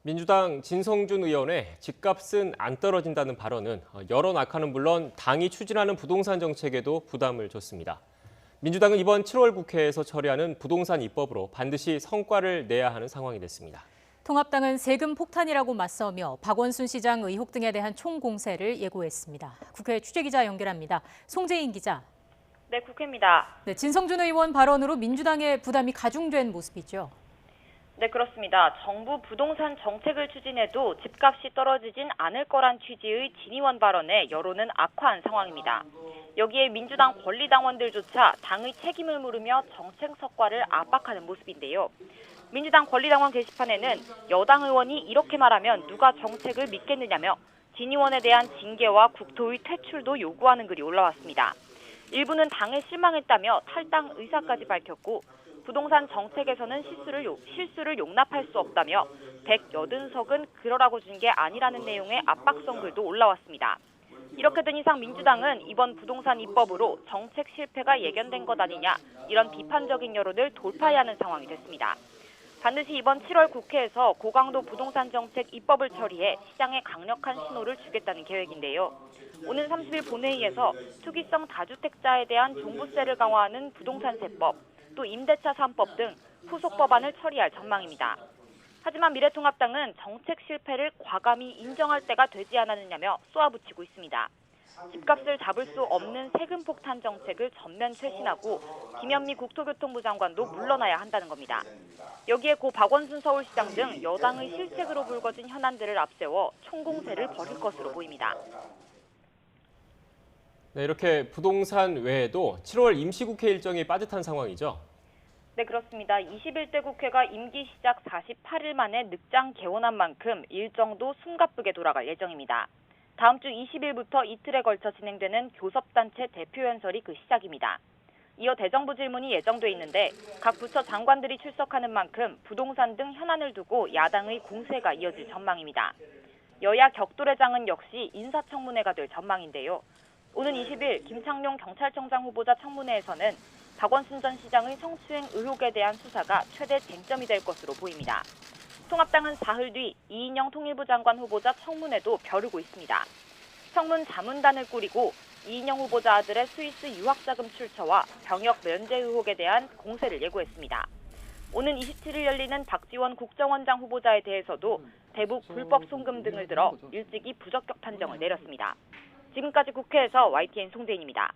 민주당 진성준 의원의 집값은 안 떨어진다는 발언은 여론 악화는 물론 당이 추진하는 부동산 정책에도 부담을 줬습니다. 민주당은 이번 7월 국회에서 처리하는 부동산 입법으로 반드시 성과를 내야 하는 상황이 됐습니다. 통합당은 세금 폭탄이라고 맞서며 박원순 시장 의혹 등에 대한 총공세를 예고했습니다. 국회 취재기자 연결합니다. 송재인 기자. 네, 국회입니다. 네, 진성준 의원 발언으로 민주당의 부담이 가중된 모습이죠. 네, 그렇습니다. 정부 부동산 정책을 추진해도 집값이 떨어지진 않을 거란 취지의 진 의원 발언에 여론은 악화한 상황입니다. 여기에 민주당 권리당원들조차 당의 책임을 물으며 정책 성과를 압박하는 모습인데요. 민주당 권리당원 게시판에는 여당 의원이 이렇게 말하면 누가 정책을 믿겠느냐며 진 의원에 대한 징계와 국토의 퇴출도 요구하는 글이 올라왔습니다. 일부는 당에 실망했다며 탈당 의사까지 밝혔고 부동산 정책에서는 실수를 용납할 수 없다며 180석은 그러라고 준 게 아니라는 내용의 압박성 글도 올라왔습니다. 이렇게 된 이상 민주당은 이번 부동산 입법으로 정책 실패가 예견된 것 아니냐 이런 비판적인 여론을 돌파해야 하는 상황이 됐습니다. 반드시 이번 7월 국회에서 고강도 부동산 정책 입법을 처리해 시장에 강력한 신호를 주겠다는 계획인데요. 오는 30일 본회의에서 투기성 다주택자에 대한 종부세를 강화하는 부동산세법, 또 임대차 3법 등 후속 법안을 처리할 전망입니다. 하지만 미래통합당은 정책 실패를 과감히 인정할 때가 되지 않았느냐며 쏘아붙이고 있습니다. 집값을 잡을 수 없는 세금 폭탄 정책을 전면 쇄신하고 김현미 국토교통부 장관도 물러나야 한다는 겁니다. 여기에 고 박원순 서울시장 등 여당의 실책으로 불거진 현안들을 앞세워 총공세를 벌일 것으로 보입니다. 네, 이렇게 부동산 외에도 7월 임시국회 일정이 빠듯한 상황이죠. 네, 그렇습니다. 21대 국회가 임기 시작 48일 만에 늑장 개원한 만큼 일정도 숨가쁘게 돌아갈 예정입니다. 다음 주 20일부터 이틀에 걸쳐 진행되는 교섭단체 대표연설이 그 시작입니다. 이어 대정부 질문이 예정돼 있는데 각 부처 장관들이 출석하는 만큼 부동산 등 현안을 두고 야당의 공세가 이어질 전망입니다. 여야 격돌의 장은 역시 인사청문회가 될 전망인데요. 오는 20일 김창룡 경찰청장 후보자 청문회에서는 박원순 전 시장의 성추행 의혹에 대한 수사가 최대 쟁점이 될 것으로 보입니다. 통합당은 사흘 뒤 이인영 통일부 장관 후보자 청문회도 벼르고 있습니다. 청문 자문단을 꾸리고 이인영 후보자 아들의 스위스 유학자금 출처와 병역 면제 의혹에 대한 공세를 예고했습니다. 오는 27일 열리는 박지원 국정원장 후보자에 대해서도 대북 불법 송금 등을 들어 일찍이 부적격 판정을 내렸습니다. 지금까지 국회에서 YTN 송재인입니다.